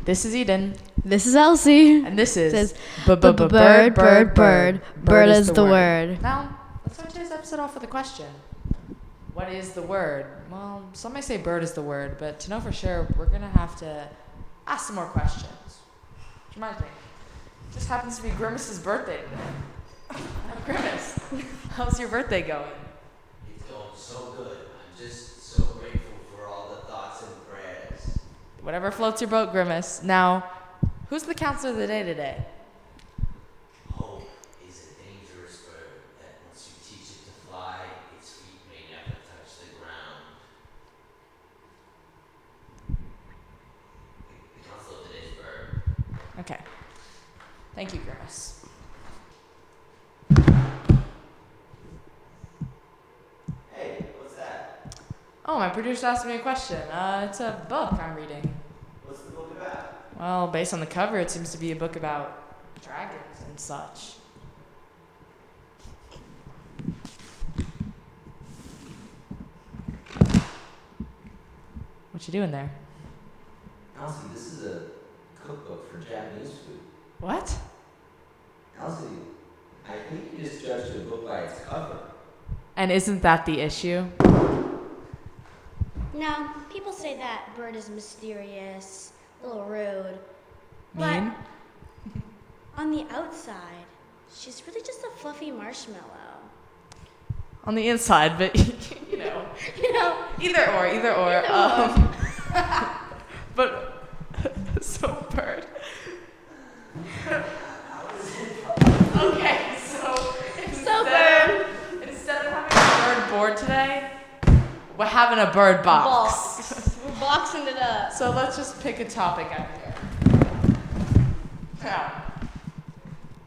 This is Eden. This is Elsie. And this is bird. Bird is the word. Now, let's start today's episode off with a question. What is the word? Well, some may say bird is the word, but to know for sure, we're going to have to ask some more questions. Which reminds me, it just happens to be Grimace's birthday today. Grimace, how's your birthday going? It's going so good. I'm just so grateful for all the thoughts and prayers. Whatever floats your boat, Grimace. Now, who's the counselor of the day today? Hope is a dangerous bird that once you teach it to fly, its feet may never touch the ground. The counselor of the day is bird. Okay. Thank you, Grimace. Hey, what's that? Oh, my producer asked me a question. It's a book I'm reading. What's the book about? Well, based on the cover, it seems to be a book about dragons and such. What you doing there? Elsie, this is a cookbook for Japanese food. What? Elsie, I think you just judged a book by its cover. And isn't that the issue? No, people say that bird is mysterious, a little rude. Mean? But on the outside, she's really just a fluffy marshmallow. On the inside, but you know. Either or. Either or. But so bird. Okay, so instead of having a bird board today, we're having a bird box. We're boxing it up. So let's just pick a topic out here. Now,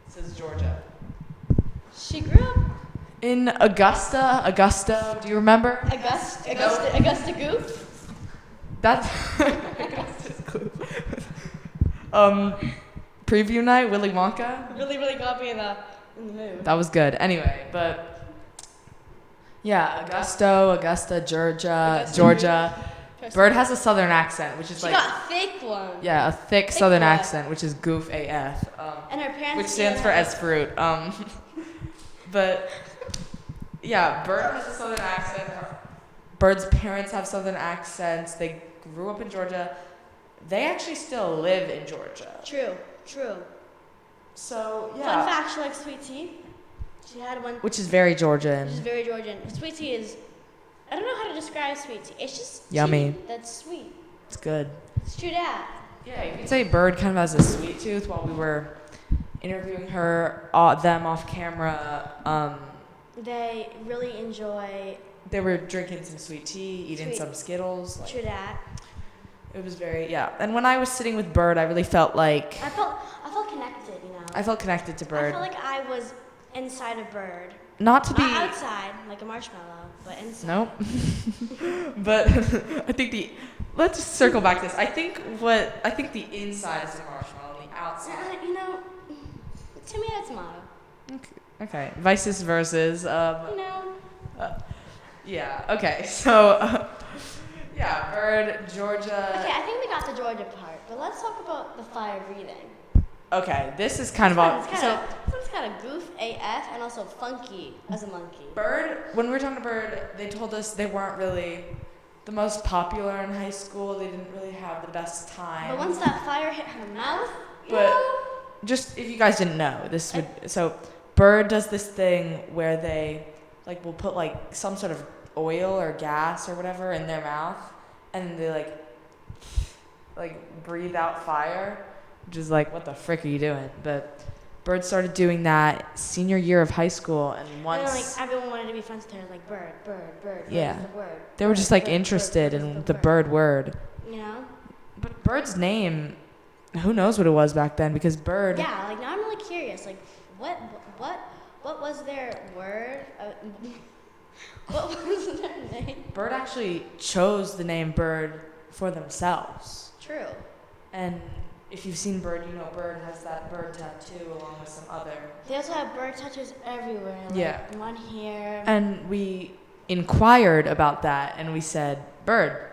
this is Georgia. She grew up In Augusta, do you remember? Augusta Goof. That's Augusta's clue. Preview night, Willy Wonka. Really got me in the mood. That was good. Anyway, but yeah, Augusta, Georgia. Bird has a southern accent, which is She like got a thick one. yeah, a thick southern one. accent, which is goof AF. And her parents. Which stands for S fruit. But yeah, Bird has a southern accent. Bird's parents have southern accents. They grew up in Georgia. They actually still live in Georgia. True. So yeah. Fun fact: she likes sweet tea. She had one. Which is very Georgian. Which is very Georgian. Sweet tea is. I don't know how to describe sweet tea. It's just Yummy. tea that's sweet. It's good. It's true that. Yeah, you could say Bird kind of has a sweet tooth. While we were interviewing them off camera, They really enjoy. they were drinking some sweet tea, eating Sweet. some Skittles. True that. It was very, yeah. And when I was sitting with Bird, I really felt like I felt connected, you know. I felt connected to I Bird. felt like I was inside a bird. Not to be. Not outside, like a marshmallow, but inside. Nope. But I think let's just circle back to this. I think the inside is the marshmallow, and the outside. You know, to me that's a motto. Okay. Vices versus. You know. Yeah. Okay. So. Yeah. Bird, Georgia. Okay, I think we got the Georgia part, but let's talk about the fire breathing. Okay. This is kind of all. It's kind of goof AF and also funky as a monkey. Bird, when we were talking to Bird, they told us they weren't really the most popular in high school. They didn't really have the best time. But once that fire hit her mouth, But just if you guys didn't know, so Bird does this thing where they like will put like some sort of oil or gas or whatever in their mouth, and they like breathe out fire, which is like, what the frick are you doing? But Bird started doing that senior year of high school, and once like everyone wanted to be friends with her, like bird. Yeah. Is the word. they were just like interested in the bird word. You know? But Bird's name, who knows what it was back then, because Bird. Yeah, like now I'm really curious. Like, what was their word? What was their name? Bird actually chose the name Bird for themselves. True. And if you've seen Bird, you know Bird has that bird tattoo along with some other. They also have bird tattoos everywhere. Like Yeah. one here. And we inquired about that, and we said, Bird,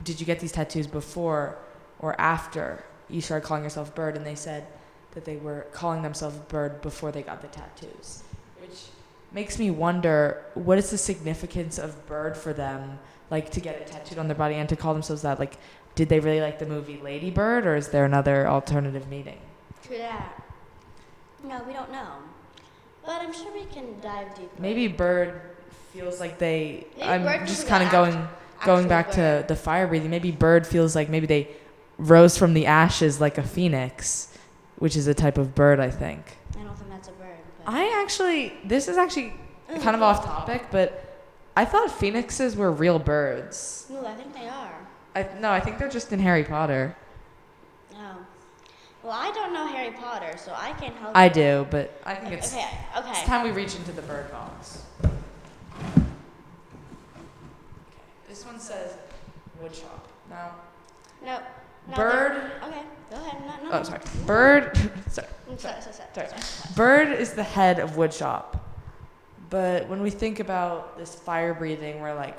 did you get these tattoos before or after you started calling yourself Bird, and they said that they were calling themselves Bird before they got the tattoos, which makes me wonder, what is the significance of Bird for them, like to get it tattooed on their body and to call themselves that? Like, did they really like the movie Lady Bird, or is there another alternative meaning? True that. No, we don't know. But I'm sure we can dive deeper. Maybe Bird feels like they. Maybe I'm Bird just feels kind of like going actual back bird. to the fire breathing. Maybe Bird feels like maybe they rose from the ashes like a phoenix, which is a type of bird, I think. I don't think that's a bird. But This is actually kind of off topic, but I thought phoenixes were real birds. No, I think they are. I think they're just in Harry Potter. Oh. Well, I don't know Harry Potter, so I can't help I you. do, but I think it's Okay. time we reach into the bird box. This one says woodshop. Now, No. Bird. Okay, go ahead. No. Oh, sorry. Bird. sorry. Sorry. Bird is the head of woodshop. But when we think about this fire breathing, we're like,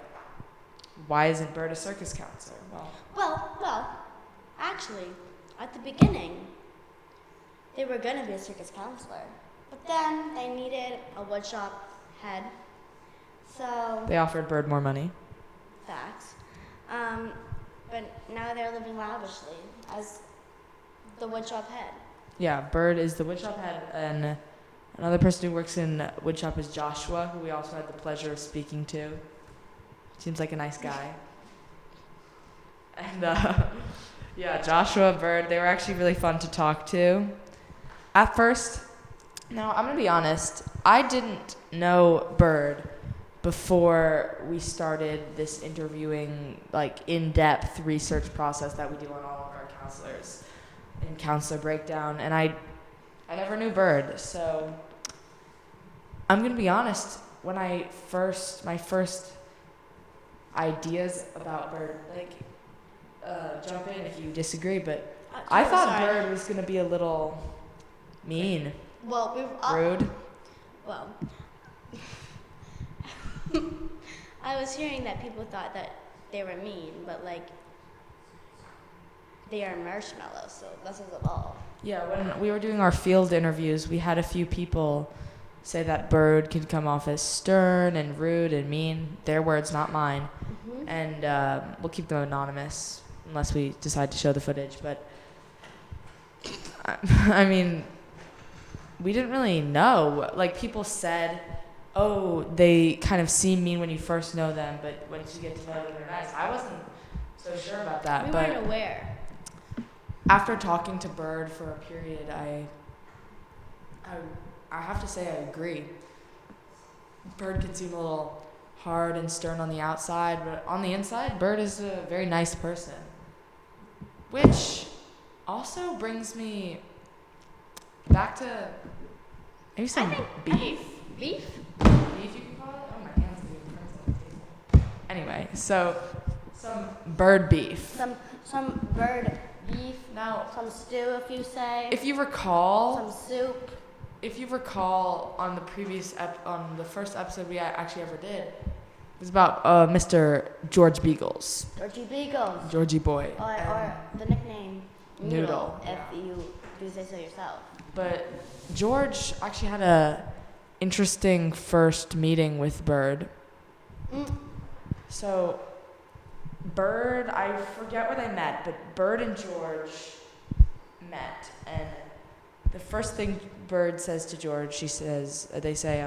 why isn't Bird a circus counselor? Well, actually, at the beginning, they were going to be a circus counselor. But then they needed a woodshop head. So, They offered Bird more money. facts. But now they're living lavishly as the woodshop head. Yeah, Bird is the woodshop head, and another person who works in woodshop is Joshua, who we also had the pleasure of speaking to. Seems like a nice guy. And yeah, Joshua, Bird, they were actually really fun to talk to. At first, now I'm gonna be honest, I didn't know Bird before we started this interviewing, like, in-depth research process that we do on all of our counselors in Counselor Breakdown, and I never knew Bird, so I'm gonna be honest, when my first ideas about Bird, like, jump in if you disagree, but I thought sorry. Bird was gonna be a little mean, Well, rude. Well, I was hearing that people thought that they were mean, but like they are marshmallows, so that says it all. Yeah, when we were doing our field interviews, we had a few people say that Bird could come off as stern and rude and mean. Their words, not mine. Mm-hmm. And we'll keep them anonymous unless we decide to show the footage. But, I mean, we didn't really know. Like, people said, oh, they kind of seem mean when you first know them, but once you get to know them, they're nice. I wasn't so sure about that. We but weren't aware. after talking to Bird for a period, I have to say I agree. Bird can seem a little hard and stern on the outside, but on the inside, Bird is a very nice person. Which also brings me back to maybe some beef. Beef? Beef, you can call it? Oh, my hands are getting crimson on the table. Anyway, so some bird beef. Some bird beef. Now, Some stew, if you say. if you recall, Some soup. if you recall on the on the first episode we actually ever did, it was about Mr. George Beagles, Georgie Beagles. Georgie boy. Or the nickname Noodle. if you do say so yourself. But George actually had a interesting first meeting with Bird. Mm. So Bird, I forget where they met, but Bird and George met, and the first thing Bird says to George, they say,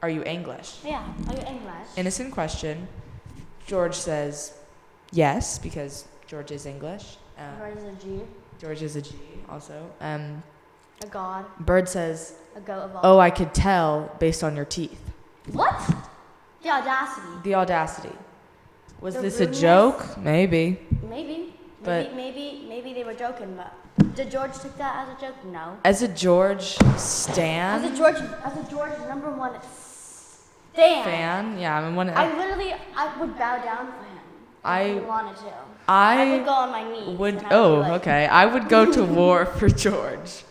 are you English? Yeah, are you English? Innocent question. George says, yes, because George is English. George is a G. George is a G, also. A god. Bird says, A goat of all. oh, I could tell based on your teeth. What? The audacity. The audacity. Was The this a rudeness? joke? Maybe. Maybe. But- Maybe they were joking, but did George take that as a joke? No. As a George As stan a George #1 stan. fan, yeah, I mean, I would bow down for him. If I- he wanted to. I would go I on my knees. would. and I would be like, Okay. I would go to war for George.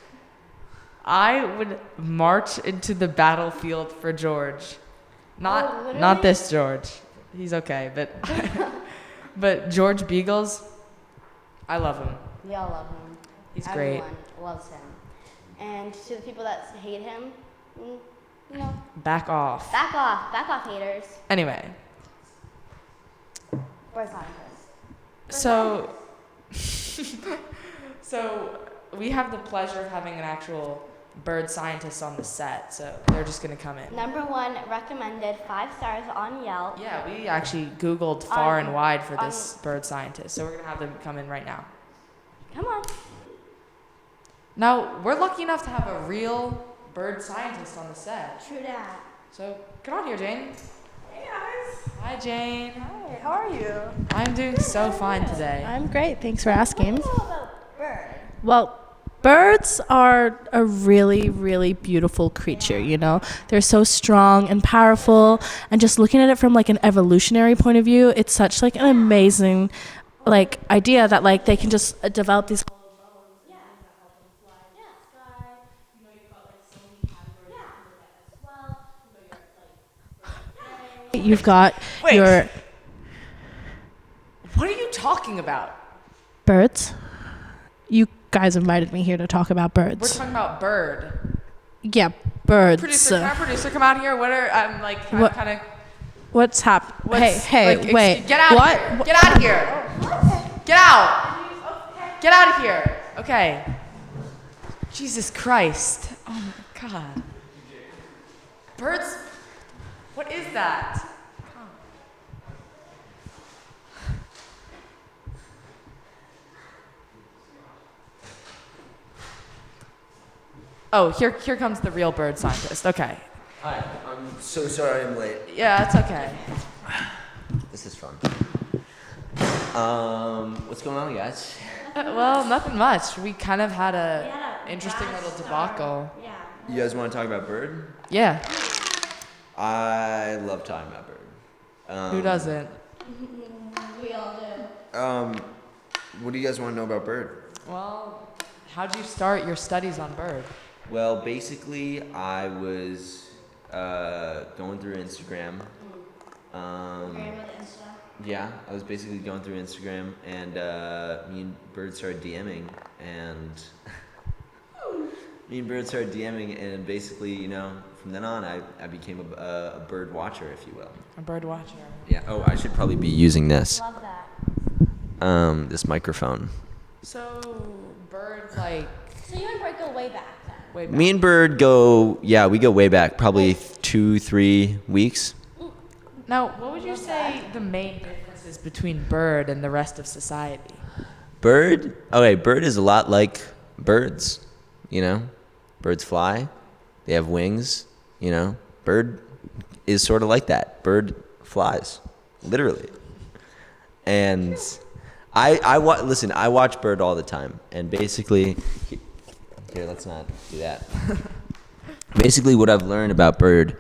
I would march into the battlefield for George. Not literally? this George. He's okay, but but George Beagles. I love him. We all love him. He's great. Everyone loves him. And to the people that hate him, Back off. back off, haters. Anyway, Bird scientists. so so we have the pleasure of having an actual bird scientist on the set, so they're just gonna come in. Number 1 recommended 5 stars on Yelp. Yeah, we actually Googled far and wide for this bird scientist, so we're gonna have them come in right now. Come on. Now, we're lucky enough to have a real bird scientist on the set. True that. So, come on here, Jane. Hey guys. Hi, Jane. Hi, how are you? I'm doing so fine today. I'm great, thanks for asking. What do you know about bird? Well, birds are a really, really beautiful creature, you know? They're so strong and powerful, and just looking at it from like an evolutionary point of view, it's such like an amazing like idea that like they can just develop these You've got Wait. your What are you talking about? birds. You guys invited me here to talk about We're birds. talking about bird. Yeah, birds. Producer, can our producer come out here? What are, I'm like, I'm What- kind of, What's happening? Hey, like, wait. Get out what? of here. Get out of here. Get out. Get out of here. Okay. Jesus Christ. Oh my God. Birds? What is that? Oh, here comes the real bird scientist. Okay. Hi, I'm so sorry I'm late. Yeah, it's okay. This is fun. What's going on, guys? Well, nothing much. We kind of had a Yeah, interesting bad little star. debacle. Yeah. You guys want to talk about Bird? Yeah. I love talking about Bird. Who doesn't? We all do. What do you guys want to know about Bird? Well, how'd you start your studies on bird? Well, basically, I was going through Instagram. Yeah, I was basically going through Instagram, and me and Bird started DMing, and basically, you know, from then on, I became a bird watcher, if you will. A bird watcher. Yeah. Oh, I should probably be using this. Love that. This microphone. So, bird, like, So you and Bird go way back then. way back. Me and Bird we go way back, probably 2-3 weeks. Now, what would you say the main differences between bird and the rest of society? Bird is a lot like birds, you know? Birds fly, they have wings, you know? Bird is sort of like that. Bird flies, literally. And I watch Bird all the time, and basically, here, let's not do that. Basically, what I've learned about Bird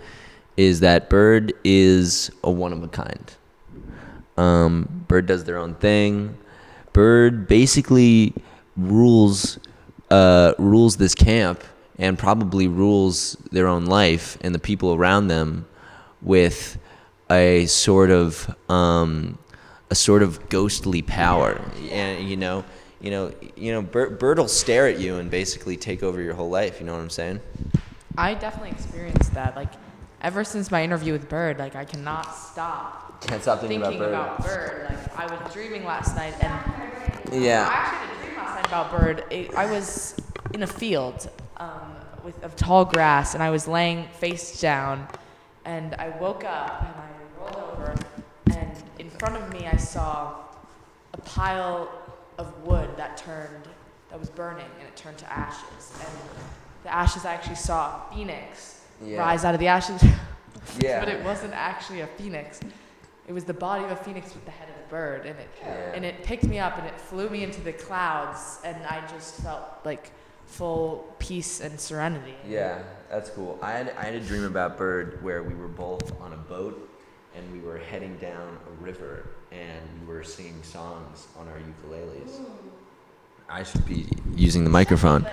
is that Bird is a one of a kind. Bird does their own thing. Bird basically rules this camp and probably rules their own life and the people around them with a sort of ghostly power. And Bird will stare at you and basically take over your whole life. You know what I'm saying? I definitely experienced that. Like, ever since my interview with Bird, like, I cannot stop Can't stop thinking about Bird. Like, I was dreaming last night, and I Yeah. actually had a dream last night about Bird. I was in a field of tall grass, and I was laying face down, and I woke up, and I rolled over, and in front of me I saw a pile of wood that was burning, and it turned to ashes. And the ashes, I actually saw a phoenix rise out of the ashes. Yeah. But it wasn't actually a phoenix. It was the body of a phoenix with the head of a bird, and it picked me up and it flew me into the clouds, and I just felt like full peace and serenity. Yeah, that's cool. I had a dream about Bird where we were both on a boat and we were heading down a river and we were singing songs on our ukuleles. I should be using the microphone.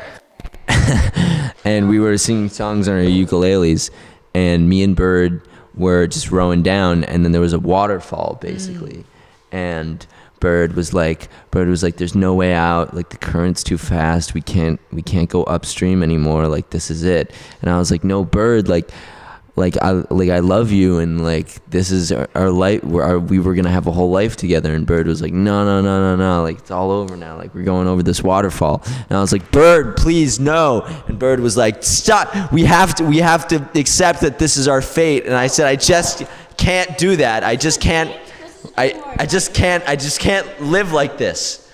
And we were singing songs on our ukuleles, and me and Bird were just rowing down, and then there was a waterfall basically. And Bird was like, there's no way out. Like the current's too fast. We can't go upstream anymore. Like this is it. And I was like, no, Bird, I love you, and like this is our life. We were gonna have a whole life together. And Bird was like, no, like it's all over now. Like we're going over this waterfall. And I was like, Bird, please no. And Bird was like, stop. We have to accept that this is our fate. And I said, I just can't do that. I just can't. I just can't live like this.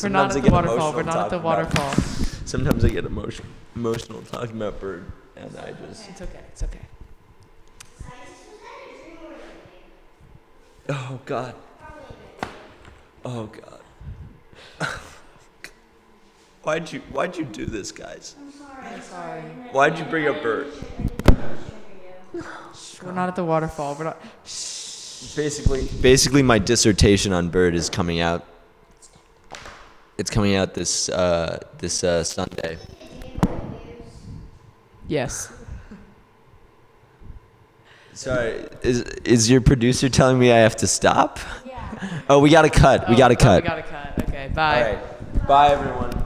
We're not at the waterfall. We're not at the waterfall. Sometimes I get emotional talking about Bird, and I just. It's okay. It's okay. Oh God. Oh God. Why'd you do this, guys? I'm sorry. Why'd you bring up Bird? We're not at the waterfall. We're not. Basically, my dissertation on Bird is coming out. It's coming out this Sunday. Yes. Sorry, is your producer telling me I have to stop? Yeah. Oh, we gotta cut. We gotta cut. We gotta cut. Okay. Bye. All right. Bye, everyone.